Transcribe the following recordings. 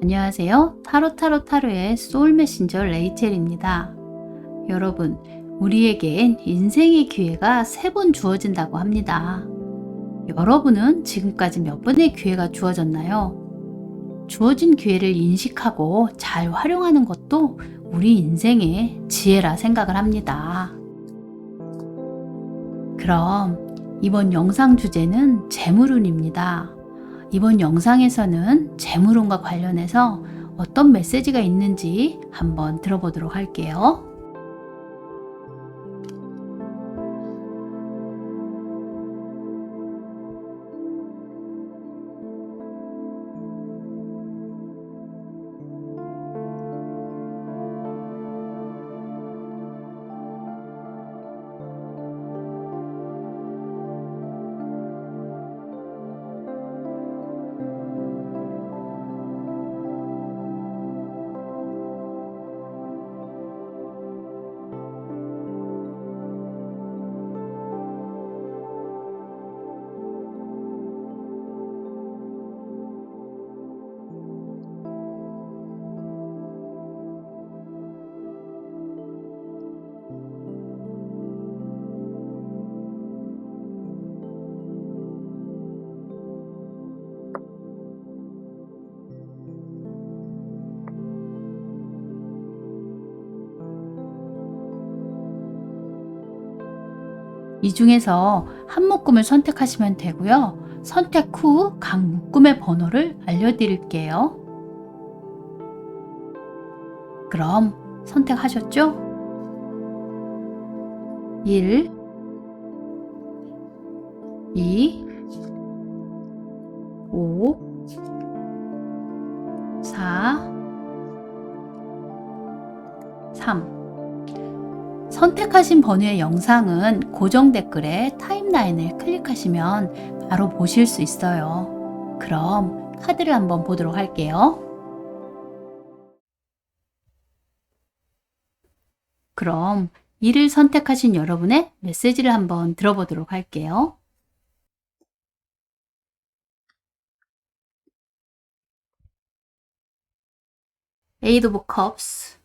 안녕하세요. 타로의 소울 메신저 레이첼입니다. 여러분, 우리에겐 인생의 기회가 3번 주어진다고 합니다. 여러분은 지금까지 몇 번의 기회가 주어졌나요? 주어진 기회를 인식하고 잘 활용하는 것도 우리 인생의 지혜라 생각을 합니다. 그럼 이번 영상 주제는 재물운입니다. 이번 영상에서는 재물운과 관련해서 어떤 메시지가 있는지 한번 들어보도록 할게요. 이 중에서 한 묶음을 선택하시면 되고요. 선택 후 각 묶음의 번호를 알려드릴게요. 그럼 선택하셨죠? 1, 2, 5, 4, 3. 선택하신 번호의 영상은 고정 댓글에 타임라인을 클릭하시면 바로 보실 수 있어요. 그럼 카드를 한번 보도록 할게요. 그럼 1을 선택하신 여러분의 메시지를 한번 들어보도록 할게요. Eight of Cups,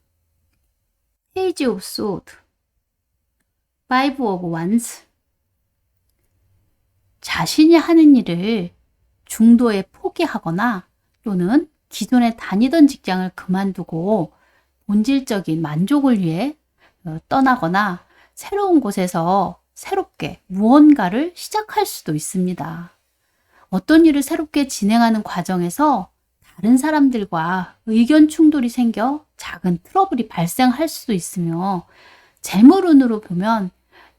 Page of Swords, Five of Wands. 자신이 하는 일을 중도에 포기하거나 또는 기존에 다니던 직장을 그만두고 본질적인 만족을 위해 떠나거나 새로운 곳에서 새롭게 무언가를 시작할 수도 있습니다. 어떤 일을 새롭게 진행하는 과정에서 다른 사람들과 의견 충돌이 생겨 작은 트러블이 발생할 수도 있으며, 재물운으로 보면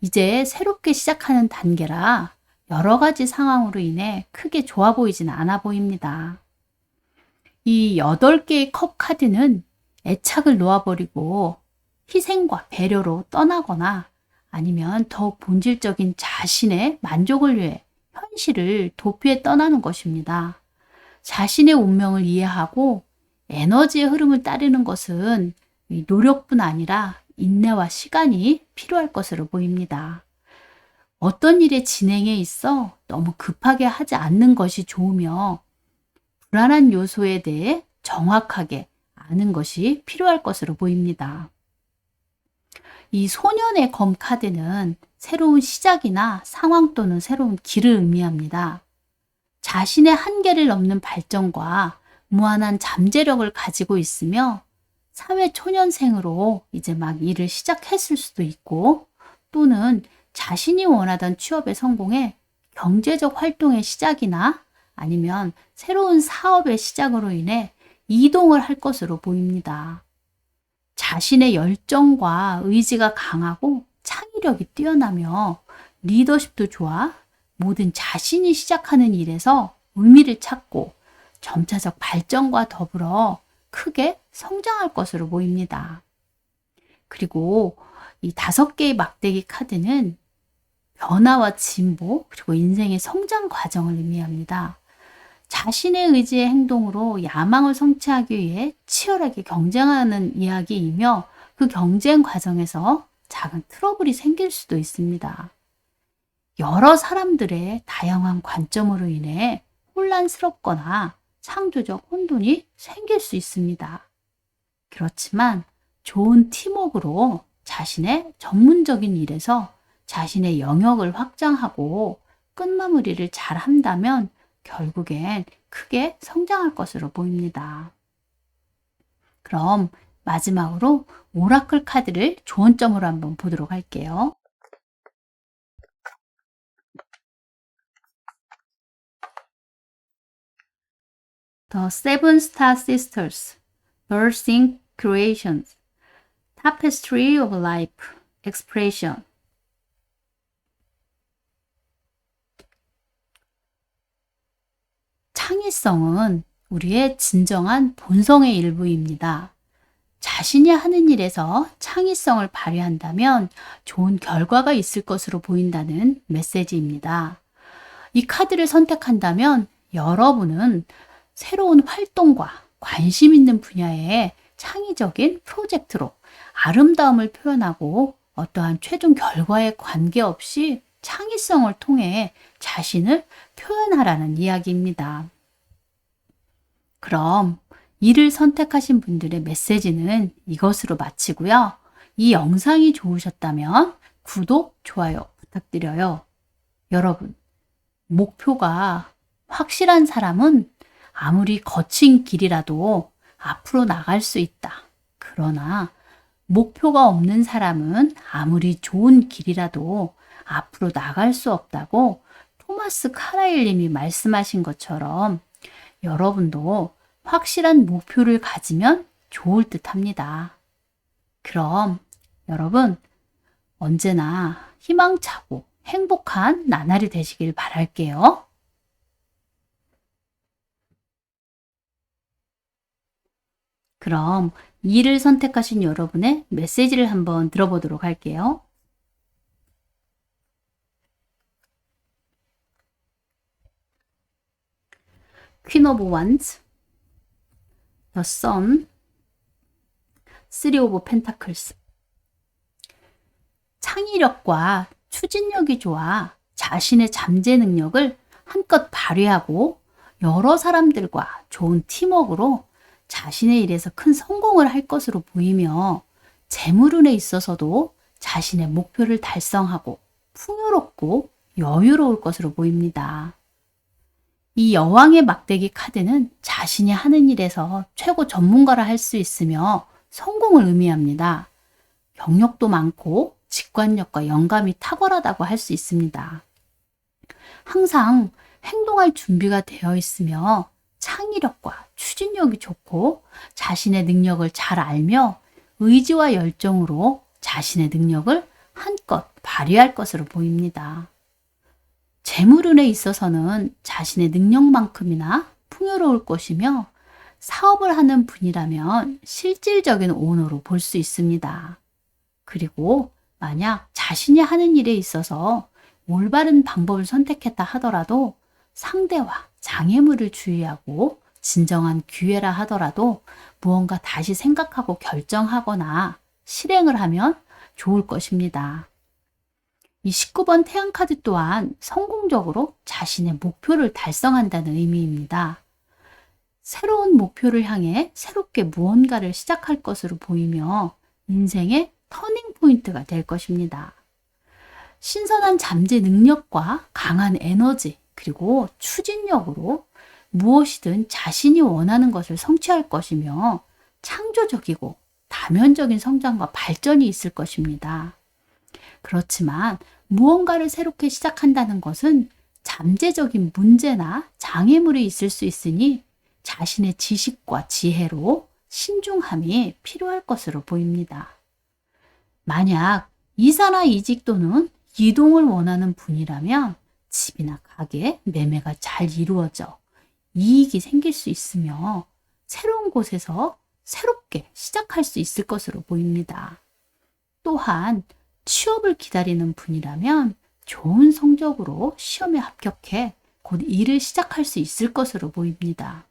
이제 새롭게 시작하는 단계라 여러 가지 상황으로 인해 크게 좋아 보이진 않아 보입니다. 이 8개의 컵 카드는 애착을 놓아버리고 희생과 배려로 떠나거나 아니면 더욱 본질적인 자신의 만족을 위해 현실을 도피해 떠나는 것입니다. 자신의 운명을 이해하고 에너지의 흐름을 따르는 것은 노력뿐 아니라 인내와 시간이 필요할 것으로 보입니다. 어떤 일의 진행에 있어 너무 급하게 하지 않는 것이 좋으며, 불안한 요소에 대해 정확하게 아는 것이 필요할 것으로 보입니다. 이 소년의 검 카드는 새로운 시작이나 상황 또는 새로운 길을 의미합니다. 자신의 한계를 넘는 발전과 무한한 잠재력을 가지고 있으며, 사회 초년생으로 이제 막 일을 시작했을 수도 있고, 또는 자신이 원하던 취업에 성공해 경제적 활동의 시작이나 아니면 새로운 사업의 시작으로 인해 이동을 할 것으로 보입니다. 자신의 열정과 의지가 강하고 창의력이 뛰어나며 리더십도 좋아 모든 자신이 시작하는 일에서 의미를 찾고 점차적 발전과 더불어 크게 성장할 것으로 보입니다. 그리고 이 5개의 막대기 카드는 변화와 진보, 그리고 인생의 성장 과정을 의미합니다. 자신의 의지의 행동으로 야망을 성취하기 위해 치열하게 경쟁하는 이야기이며, 그 경쟁 과정에서 작은 트러블이 생길 수도 있습니다. 여러 사람들의 다양한 관점으로 인해 혼란스럽거나 창조적 혼돈이 생길 수 있습니다. 그렇지만 좋은 팀워크로 자신의 전문적인 일에서 자신의 영역을 확장하고 끝마무리를 잘 한다면 결국엔 크게 성장할 것으로 보입니다. 그럼 마지막으로 오라클 카드를 조언점으로 한번 보도록 할게요. The Seven Star Sisters, Birthing Creations, Tapestry of Life, Expression. 창의성은 우리의 진정한 본성의 일부입니다. 자신이 하는 일에서 창의성을 발휘한다면 좋은 결과가 있을 것으로 보인다는 메시지입니다. 이 카드를 선택한다면 여러분은 새로운 활동과 관심 있는 분야의 창의적인 프로젝트로 아름다움을 표현하고 어떠한 최종 결과에 관계없이 창의성을 통해 자신을 표현하라는 이야기입니다. 그럼 이를 선택하신 분들의 메시지는 이것으로 마치고요. 이 영상이 좋으셨다면 구독, 좋아요 부탁드려요. 여러분, 목표가 확실한 사람은 아무리 거친 길이라도 앞으로 나갈 수 있다. 그러나 목표가 없는 사람은 아무리 좋은 길이라도 앞으로 나갈 수 없다고 토마스 카라일 님이 말씀하신 것처럼 여러분도 확실한 목표를 가지면 좋을 듯 합니다. 그럼 여러분 언제나 희망차고 행복한 나날이 되시길 바랄게요. 그럼 2를 선택하신 여러분의 메시지를 한번 들어보도록 할게요. Queen of Wands, The Sun, Three of Pentacles. 창의력과 추진력이 좋아 자신의 잠재 능력을 한껏 발휘하고 여러 사람들과 좋은 팀워크로 자신의 일에서 큰 성공을 할 것으로 보이며 재물운에 있어서도 자신의 목표를 달성하고 풍요롭고 여유로울 것으로 보입니다. 이 여왕의 막대기 카드는 자신이 하는 일에서 최고 전문가라 할 수 있으며 성공을 의미합니다. 경력도 많고 직관력과 영감이 탁월하다고 할 수 있습니다. 항상 행동할 준비가 되어 있으며 창의력과 추진력이 좋고 자신의 능력을 잘 알며 의지와 열정으로 자신의 능력을 한껏 발휘할 것으로 보입니다. 재물운에 있어서는 자신의 능력만큼이나 풍요로울 것이며 사업을 하는 분이라면 실질적인 오너로 볼 수 있습니다. 그리고 만약 자신이 하는 일에 있어서 올바른 방법을 선택했다 하더라도 상대와 장애물을 주의하고 진정한 기회라 하더라도 무언가 다시 생각하고 결정하거나 실행을 하면 좋을 것입니다. 이 19번 태양카드 또한 성공적으로 자신의 목표를 달성한다는 의미입니다. 새로운 목표를 향해 새롭게 무언가를 시작할 것으로 보이며 인생의 터닝 포인트가 될 것입니다. 신선한 잠재 능력과 강한 에너지 그리고 추진력으로 무엇이든 자신이 원하는 것을 성취할 것이며 창조적이고 다면적인 성장과 발전이 있을 것입니다. 그렇지만 무언가를 새롭게 시작한다는 것은 잠재적인 문제나 장애물이 있을 수 있으니 자신의 지식과 지혜로 신중함이 필요할 것으로 보입니다. 만약 이사나 이직 또는 이동을 원하는 분이라면 집이나 가게, 매매가 잘 이루어져 이익이 생길 수 있으며 새로운 곳에서 새롭게 시작할 수 있을 것으로 보입니다. 또한 취업을 기다리는 분이라면 좋은 성적으로 시험에 합격해 곧 일을 시작할 수 있을 것으로 보입니다.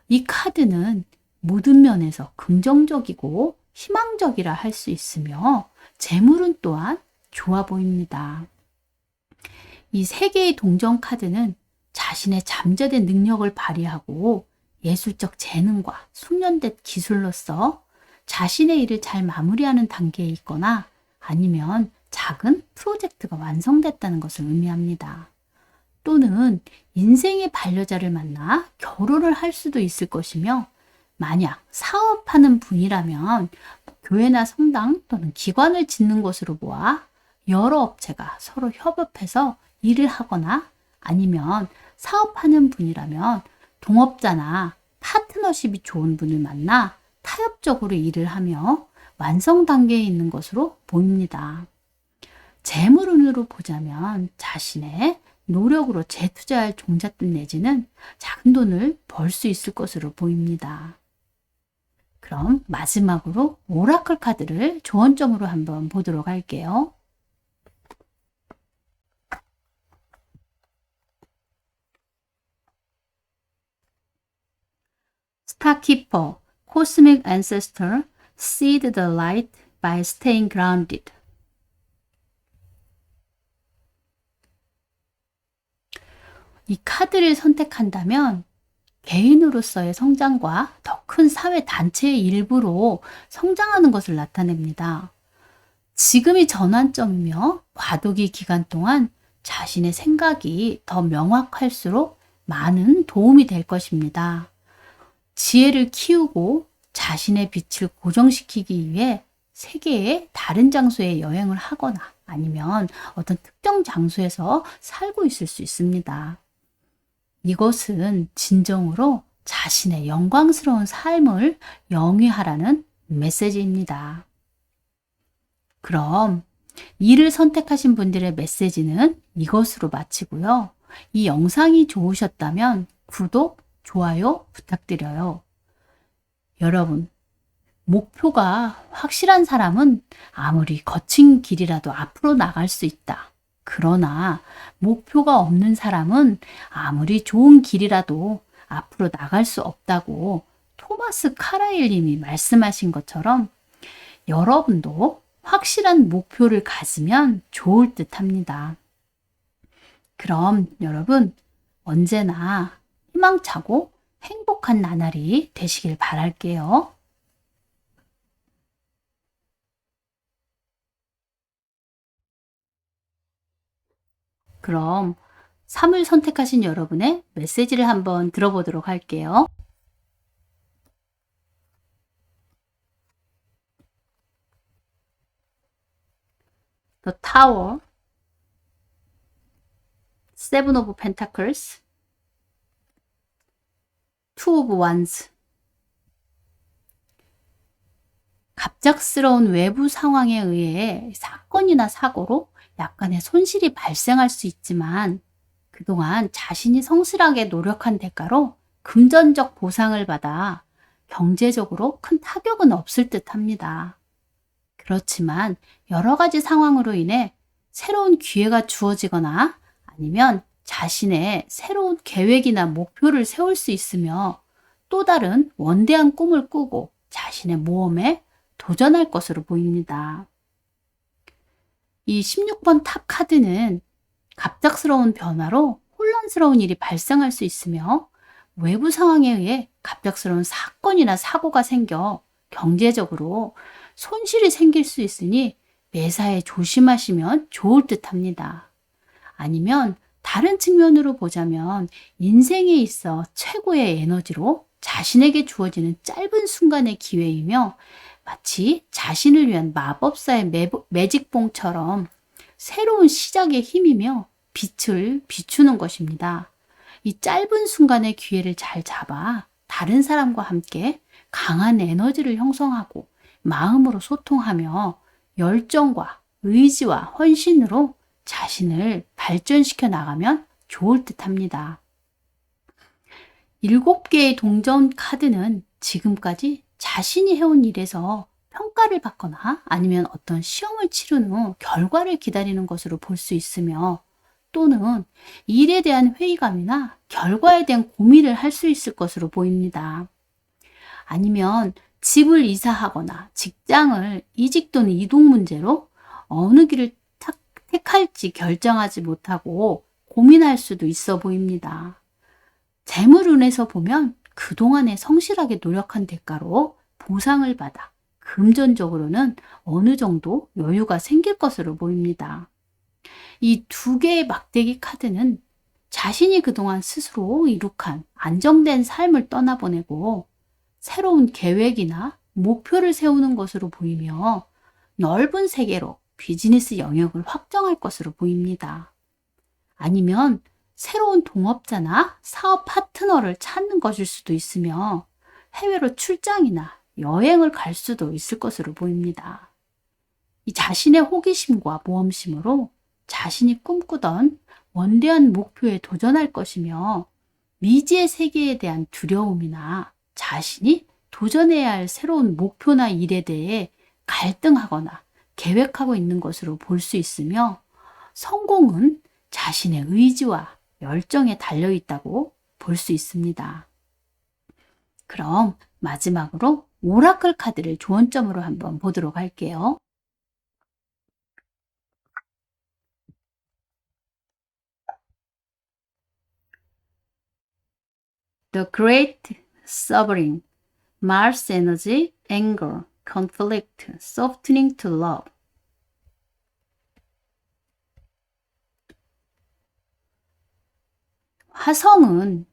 이 카드는 모든 면에서 긍정적이고 희망적이라 할 수 있으며 재물은 또한 좋아 보입니다. 이 세 개의 동전 카드는 자신의 잠재된 능력을 발휘하고 예술적 재능과 숙련된 기술로서 자신의 일을 잘 마무리하는 단계에 있거나 아니면 작은 프로젝트가 완성됐다는 것을 의미합니다. 또는 인생의 반려자를 만나 결혼을 할 수도 있을 것이며, 만약 사업하는 분이라면 교회나 성당 또는 기관을 짓는 것으로 보아 여러 업체가 서로 협업해서 일을 하거나, 아니면 사업하는 분이라면 동업자나 파트너십이 좋은 분을 만나 타협적으로 일을 하며 완성 단계에 있는 것으로 보입니다. 재물운으로 보자면 자신의 노력으로 재투자할 종잣돈 내지는 작은 돈을 벌 수 있을 것으로 보입니다. 그럼 마지막으로 오라클 카드를 조언점으로 한번 보도록 할게요. 스타키퍼, Cosmic Ancestor, Seed the Light by Staying Grounded. 이 카드를 선택한다면 개인으로서의 성장과 더 큰 사회 단체의 일부로 성장하는 것을 나타냅니다. 지금이 전환점이며 과도기 기간 동안 자신의 생각이 더 명확할수록 많은 도움이 될 것입니다. 지혜를 키우고 자신의 빛을 고정시키기 위해 세계의 다른 장소에 여행을 하거나 아니면 어떤 특정 장소에서 살고 있을 수 있습니다. 이것은 진정으로 자신의 영광스러운 삶을 영위하라는 메시지입니다. 그럼 이를 선택하신 분들의 메시지는 이것으로 마치고요. 이 영상이 좋으셨다면 구독, 좋아요 부탁드려요. 여러분, 목표가 확실한 사람은 아무리 거친 길이라도 앞으로 나갈 수 있다. 그러나 목표가 없는 사람은 아무리 좋은 길이라도 앞으로 나갈 수 없다고 토마스 카라일 님이 말씀하신 것처럼 여러분도 확실한 목표를 가지면 좋을 듯 합니다. 그럼 여러분, 언제나 희망차고 행복한 나날이 되시길 바랄게요. 그럼 3을 선택하신 여러분의 메시지를 한번 들어보도록 할게요. The Tower, Seven of Pentacles, Two of Wands. 갑작스러운 외부 상황에 의해 사건이나 사고로 약간의 손실이 발생할 수 있지만 그동안 자신이 성실하게 노력한 대가로 금전적 보상을 받아 경제적으로 큰 타격은 없을 듯 합니다. 그렇지만 여러 가지 상황으로 인해 새로운 기회가 주어지거나 아니면 자신의 새로운 계획이나 목표를 세울 수 있으며 또 다른 원대한 꿈을 꾸고 자신의 모험에 도전할 것으로 보입니다. 이 16번 탑 카드는 갑작스러운 변화로 혼란스러운 일이 발생할 수 있으며 외부 상황에 의해 갑작스러운 사건이나 사고가 생겨 경제적으로 손실이 생길 수 있으니 매사에 조심하시면 좋을 듯 합니다. 아니면 다른 측면으로 보자면 인생에 있어 최고의 에너지로 자신에게 주어지는 짧은 순간의 기회이며 마치 자신을 위한 마법사의 매직봉처럼 새로운 시작의 힘이며 빛을 비추는 것입니다. 이 짧은 순간의 기회를 잘 잡아 다른 사람과 함께 강한 에너지를 형성하고 마음으로 소통하며 열정과 의지와 헌신으로 자신을 발전시켜 나가면 좋을 듯 합니다. 7개의 동전 카드는 지금까지 자신이 해온 일에서 평가를 받거나 아니면 어떤 시험을 치른 후 결과를 기다리는 것으로 볼 수 있으며 또는 일에 대한 회의감이나 결과에 대한 고민을 할 수 있을 것으로 보입니다. 아니면 집을 이사하거나 직장을 이직 또는 이동 문제로 어느 길을 택할지 결정하지 못하고 고민할 수도 있어 보입니다. 재물운에서 보면 그동안에 성실하게 노력한 대가로 보상을 받아 금전적으로는 어느 정도 여유가 생길 것으로 보입니다. 이 두 개의 막대기 카드는 자신이 그동안 스스로 이룩한 안정된 삶을 떠나보내고 새로운 계획이나 목표를 세우는 것으로 보이며 넓은 세계로 비즈니스 영역을 확장할 것으로 보입니다. 아니면 새로운 동업자나 사업 파트너를 찾는 것일 수도 있으며 해외로 출장이나 여행을 갈 수도 있을 것으로 보입니다. 이 자신의 호기심과 모험심으로 자신이 꿈꾸던 원대한 목표에 도전할 것이며 미지의 세계에 대한 두려움이나 자신이 도전해야 할 새로운 목표나 일에 대해 갈등하거나 계획하고 있는 것으로 볼 수 있으며 성공은 자신의 의지와 열정에 달려 있다고 볼 수 있습니다. 그럼 마지막으로 오라클 카드를 조언점으로 한번 보도록 할게요. The Great Suffering, Mars Energy, Anger, Conflict, Softening to Love. 화성은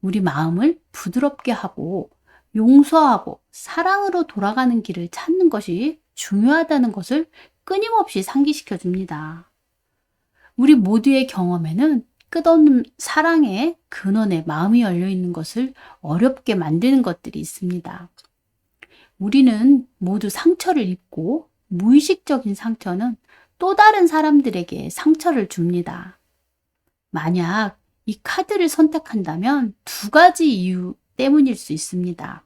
우리 마음을 부드럽게 하고 용서하고 사랑으로 돌아가는 길을 찾는 것이 중요하다는 것을 끊임없이 상기시켜 줍니다. 우리 모두의 경험에는 끝없는 사랑의 근원에 마음이 열려 있는 것을 어렵게 만드는 것들이 있습니다. 우리는 모두 상처를 입고 무의식적인 상처는 또 다른 사람들에게 상처를 줍니다. 만약 이 카드를 선택한다면 두 가지 이유 때문일 수 있습니다.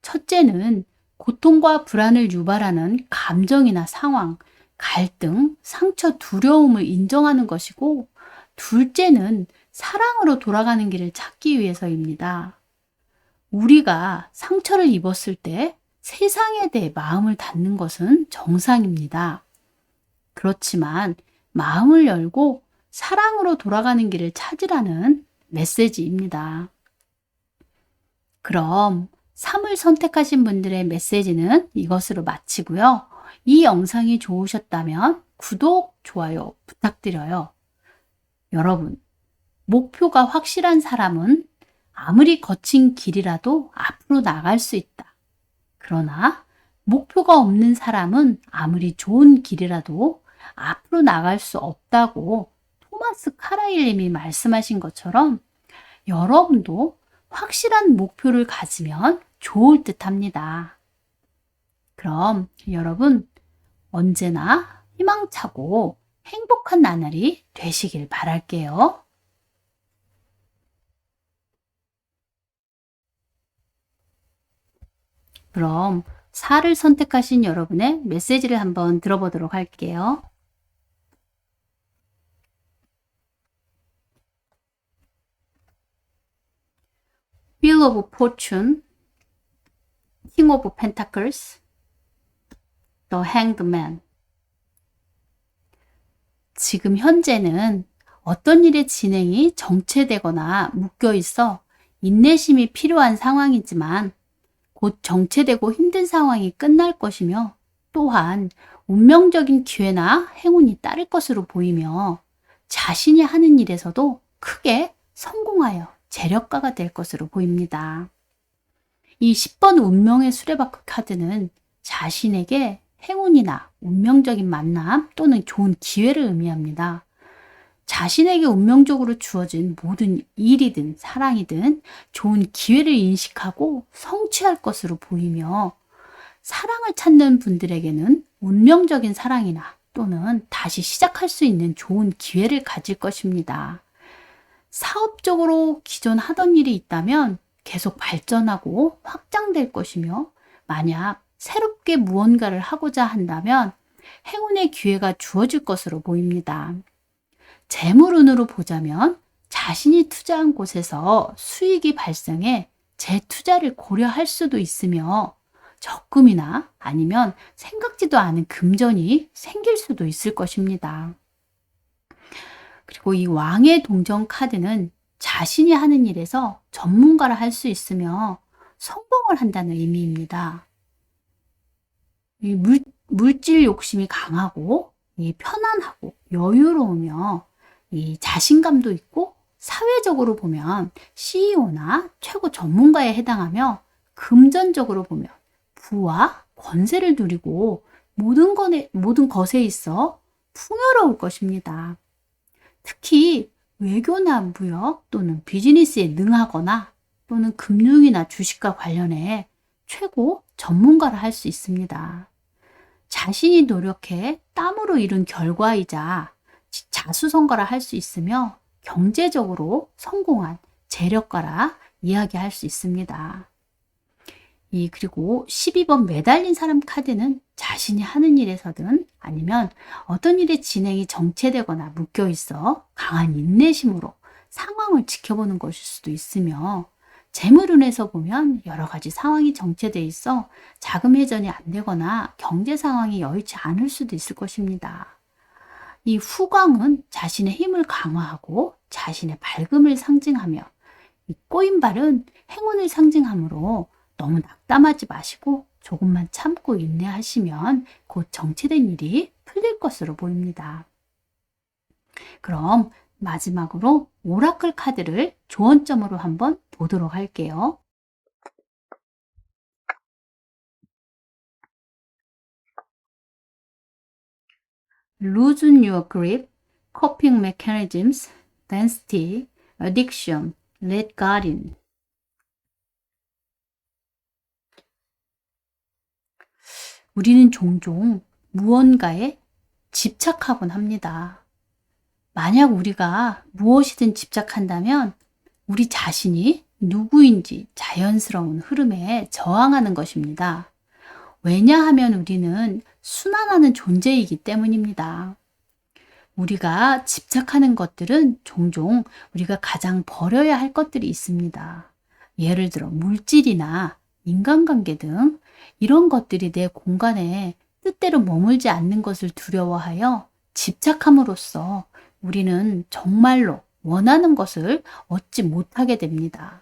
첫째는 고통과 불안을 유발하는 감정이나 상황, 갈등, 상처, 두려움을 인정하는 것이고, 둘째는 사랑으로 돌아가는 길을 찾기 위해서입니다. 우리가 상처를 입었을 때 세상에 대해 마음을 닫는 것은 정상입니다. 그렇지만 마음을 열고 사랑으로 돌아가는 길을 찾으라는 메시지입니다. 그럼 3을 선택하신 분들의 메시지는 이것으로 마치고요. 이 영상이 좋으셨다면 구독, 좋아요 부탁드려요. 여러분, 목표가 확실한 사람은 아무리 거친 길이라도 앞으로 나갈 수 있다. 그러나 목표가 없는 사람은 아무리 좋은 길이라도 앞으로 나갈 수 없다고 토마스 카라일님이 말씀하신 것처럼 여러분도 확실한 목표를 가지면 좋을 듯 합니다. 그럼 여러분 언제나 희망차고 행복한 나날이 되시길 바랄게요. 그럼 4를 선택하신 여러분의 메시지를 한번 들어보도록 할게요. Wheel of Fortune, King of Pentacles, The Hanged Man. 지금 현재는 어떤 일의 진행이 정체되거나 묶여 있어 인내심이 필요한 상황이지만 곧 정체되고 힘든 상황이 끝날 것이며 또한 운명적인 기회나 행운이 따를 것으로 보이며 자신이 하는 일에서도 크게 성공하여 재력가가 될 것으로 보입니다. 이 10번 운명의 수레바퀴 카드는 자신에게 행운이나 운명적인 만남 또는 좋은 기회를 의미합니다. 자신에게 운명적으로 주어진 모든 일이든 사랑이든 좋은 기회를 인식하고 성취할 것으로 보이며 사랑을 찾는 분들에게는 운명적인 사랑이나 또는 다시 시작할 수 있는 좋은 기회를 가질 것입니다. 사업적으로 기존 하던 일이 있다면 계속 발전하고 확장될 것이며 만약 새롭게 무언가를 하고자 한다면 행운의 기회가 주어질 것으로 보입니다. 재물운으로 보자면 자신이 투자한 곳에서 수익이 발생해 재투자를 고려할 수도 있으며 적금이나 아니면 생각지도 않은 금전이 생길 수도 있을 것입니다. 그리고 이 왕의 동전 카드는 자신이 하는 일에서 전문가라 할 수 있으며 성공을 한다는 의미입니다. 이 물질 욕심이 강하고 이 편안하고 여유로우며 이 자신감도 있고 사회적으로 보면 CEO나 최고 전문가에 해당하며 금전적으로 보면 부와 권세를 누리고 모든 것에 있어 풍요로울 것입니다. 특히 외교나 무역 또는 비즈니스에 능하거나 또는 금융이나 주식과 관련해 최고 전문가라 할 수 있습니다. 자신이 노력해 땀으로 이룬 결과이자 자수성가라 할 수 있으며 경제적으로 성공한 재력가라 이야기할 수 있습니다. 그리고 12번 매달린 사람 카드는 자신이 하는 일에서든 아니면 어떤 일의 진행이 정체되거나 묶여 있어 강한 인내심으로 상황을 지켜보는 것일 수도 있으며 재물운에서 보면 여러 가지 상황이 정체되어 있어 자금 회전이 안 되거나 경제 상황이 여의치 않을 수도 있을 것입니다. 이 후광은 자신의 힘을 강화하고 자신의 밝음을 상징하며 이 꼬인발은 행운을 상징하므로 너무 낙담하지 마시고 조금만 참고 인내하시면 곧 정체된 일이 풀릴 것으로 보입니다. 그럼 마지막으로 오라클 카드를 조언점으로 한번 보도록 할게요. Loosen your grip, coping mechanisms, density, addiction, let God in. 우리는 종종 무언가에 집착하곤 합니다. 만약 우리가 무엇이든 집착한다면 우리 자신이 누구인지 자연스러운 흐름에 저항하는 것입니다. 왜냐하면 우리는 순환하는 존재이기 때문입니다. 우리가 집착하는 것들은 종종 우리가 가장 버려야 할 것들이 있습니다. 예를 들어 물질이나 인간관계 등 이런 것들이 내 공간에 뜻대로 머물지 않는 것을 두려워하여 집착함으로써 우리는 정말로 원하는 것을 얻지 못하게 됩니다.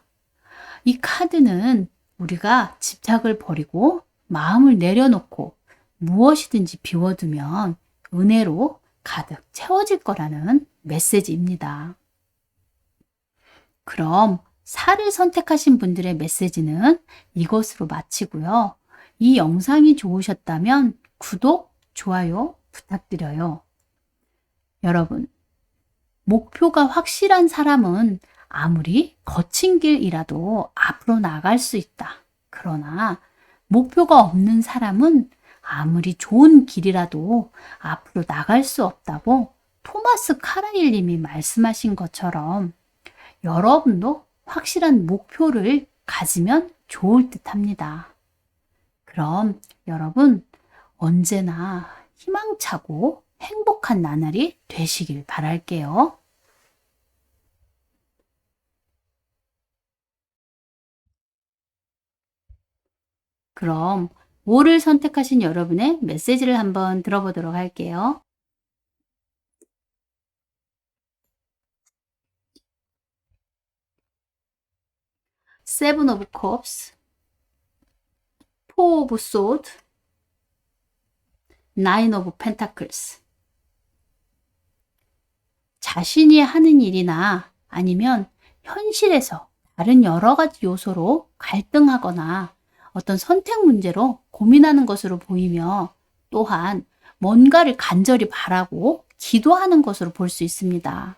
이 카드는 우리가 집착을 버리고 마음을 내려놓고 무엇이든지 비워두면 은혜로 가득 채워질 거라는 메시지입니다. 그럼 살을 선택하신 분들의 메시지는 이것으로 마치고요. 이 영상이 좋으셨다면 구독, 좋아요 부탁드려요. 여러분, 목표가 확실한 사람은 아무리 거친 길이라도 앞으로 나갈 수 있다. 그러나 목표가 없는 사람은 아무리 좋은 길이라도 앞으로 나갈 수 없다고 토마스 카라일 님이 말씀하신 것처럼 여러분도 확실한 목표를 가지면 좋을 듯 합니다. 그럼 여러분 언제나 희망차고 행복한 나날이 되시길 바랄게요. 그럼 5를 선택하신 여러분의 메시지를 한번 들어보도록 할게요. Seven of Cups, Four of Swords, Nine of Pentacles. 자신이 하는 일이나 아니면 현실에서 다른 여러 가지 요소로 갈등하거나 어떤 선택 문제로 고민하는 것으로 보이며 또한 뭔가를 간절히 바라고 기도하는 것으로 볼 수 있습니다.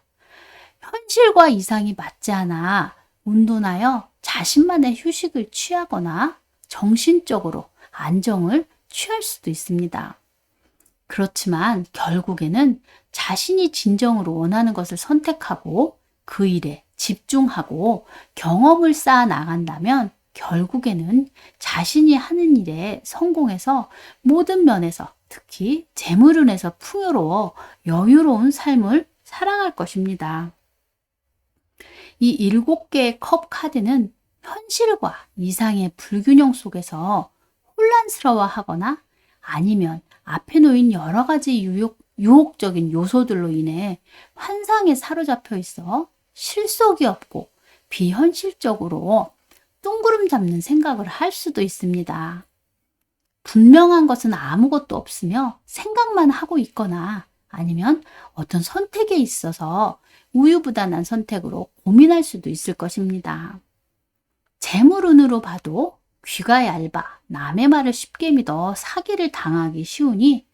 현실과 이상이 맞지 않아 운동하여 자신만의 휴식을 취하거나 정신적으로 안정을 취할 수도 있습니다. 그렇지만 결국에는 자신이 진정으로 원하는 것을 선택하고 그 일에 집중하고 경험을 쌓아 나간다면 결국에는 자신이 하는 일에 성공해서 모든 면에서 특히 재물운에서 풍요로워 여유로운 삶을 살아갈 것입니다. 이 7개의 컵 카드는 현실과 이상의 불균형 속에서 혼란스러워하거나 아니면 앞에 놓인 여러 가지 유혹적인 요소들로 인해 환상에 사로잡혀 있어 실속이 없고 비현실적으로 뜬구름 잡는 생각을 할 수도 있습니다. 분명한 것은 아무것도 없으며 생각만 하고 있거나 아니면 어떤 선택에 있어서 우유부단한 선택으로 고민할 수도 있을 것입니다. 재물운으로 봐도 귀가 얇아 남의 말을 쉽게 믿어 사기를 당하기 쉬우니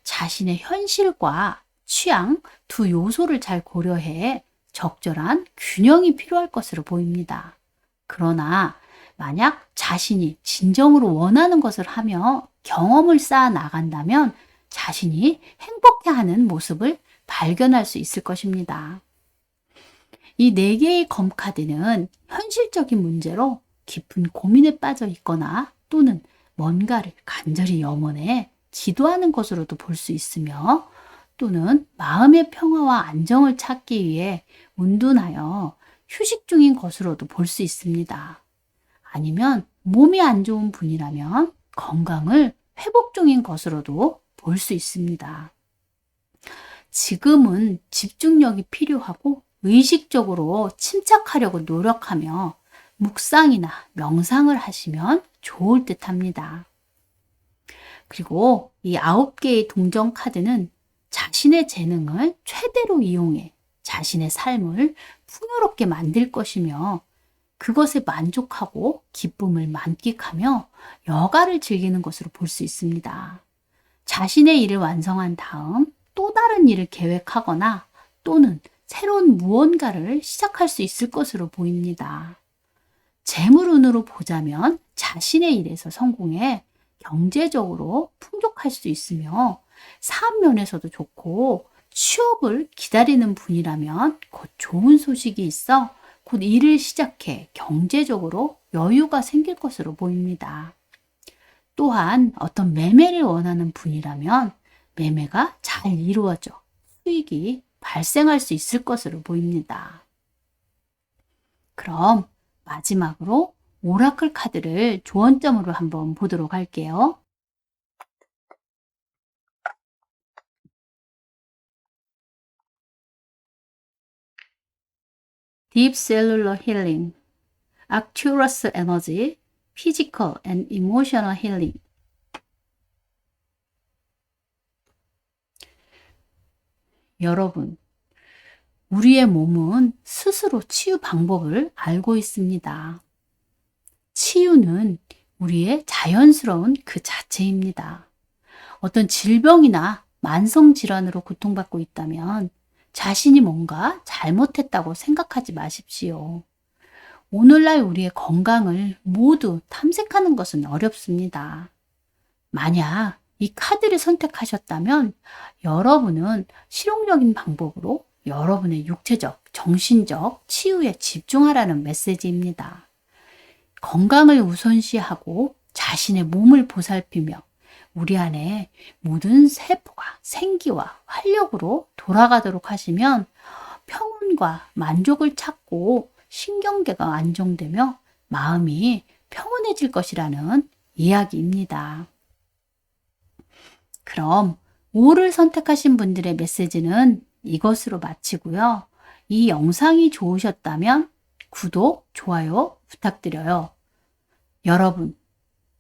자신의 현실과 취향 두 요소를 잘 고려해 적절한 균형이 필요할 것으로 보입니다. 그러나 만약 자신이 진정으로 원하는 것을 하며 경험을 쌓아 나간다면 자신이 행복해하는 모습을 발견할 수 있을 것입니다. 이 4개의 검카드는 현실적인 문제로 깊은 고민에 빠져 있거나 또는 뭔가를 간절히 염원해 기도하는 것으로도 볼 수 있으며 또는 마음의 평화와 안정을 찾기 위해 운둔하여 휴식 중인 것으로도 볼 수 있습니다. 아니면 몸이 안 좋은 분이라면 건강을 회복 중인 것으로도 볼 수 있습니다. 지금은 집중력이 필요하고 의식적으로 침착하려고 노력하며 묵상이나 명상을 하시면 좋을 듯 합니다. 그리고 이 9개의 동전 카드는 자신의 재능을 최대로 이용해 자신의 삶을 풍요롭게 만들 것이며 그것에 만족하고 기쁨을 만끽하며 여가를 즐기는 것으로 볼 수 있습니다. 자신의 일을 완성한 다음 또 다른 일을 계획하거나 또는 새로운 무언가를 시작할 수 있을 것으로 보입니다. 재물운으로 보자면 자신의 일에서 성공해 경제적으로 풍족할 수 있으며 사업 면에서도 좋고 취업을 기다리는 분이라면 곧 좋은 소식이 있어 곧 일을 시작해 경제적으로 여유가 생길 것으로 보입니다. 또한 어떤 매매를 원하는 분이라면 매매가 잘 이루어져 수익이 발생할 수 있을 것으로 보입니다. 그럼 마지막으로 오라클 카드를 조언점으로 한번 보도록 할게요. Deep Cellular Healing, Arcturus Energy, Physical and Emotional Healing. 여러분, 우리의 몸은 스스로 치유 방법을 알고 있습니다. 치유는 우리의 자연스러운 그 자체입니다. 어떤 질병이나 만성질환으로 고통받고 있다면 자신이 뭔가 잘못했다고 생각하지 마십시오. 오늘날 우리의 건강을 모두 탐색하는 것은 어렵습니다. 만약 이 카드를 선택하셨다면 여러분은 실용적인 방법으로 여러분의 육체적, 정신적 치유에 집중하라는 메시지입니다. 건강을 우선시하고 자신의 몸을 보살피며 우리 안에 모든 세포가 생기와 활력으로 돌아가도록 하시면 평온과 만족을 찾고 신경계가 안정되며 마음이 평온해질 것이라는 이야기입니다. 그럼 5를 선택하신 분들의 메시지는 이것으로 마치고요. 이 영상이 좋으셨다면 구독, 좋아요 부탁드려요. 여러분,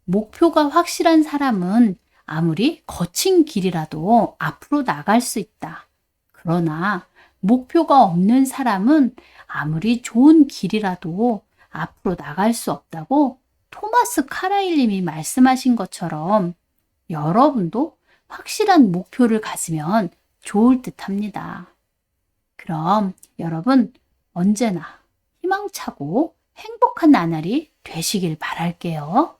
목표가 확실한 사람은 아무리 거친 길이라도 앞으로 나갈 수 있다. 그러나 목표가 없는 사람은 아무리 좋은 길이라도 앞으로 나갈 수 없다고 토마스 카라일님이 말씀하신 것처럼 여러분도 확실한 목표를 가지면 좋을 듯 합니다. 그럼 여러분 언제나 희망차고 행복한 나날이 되시길 바랄게요.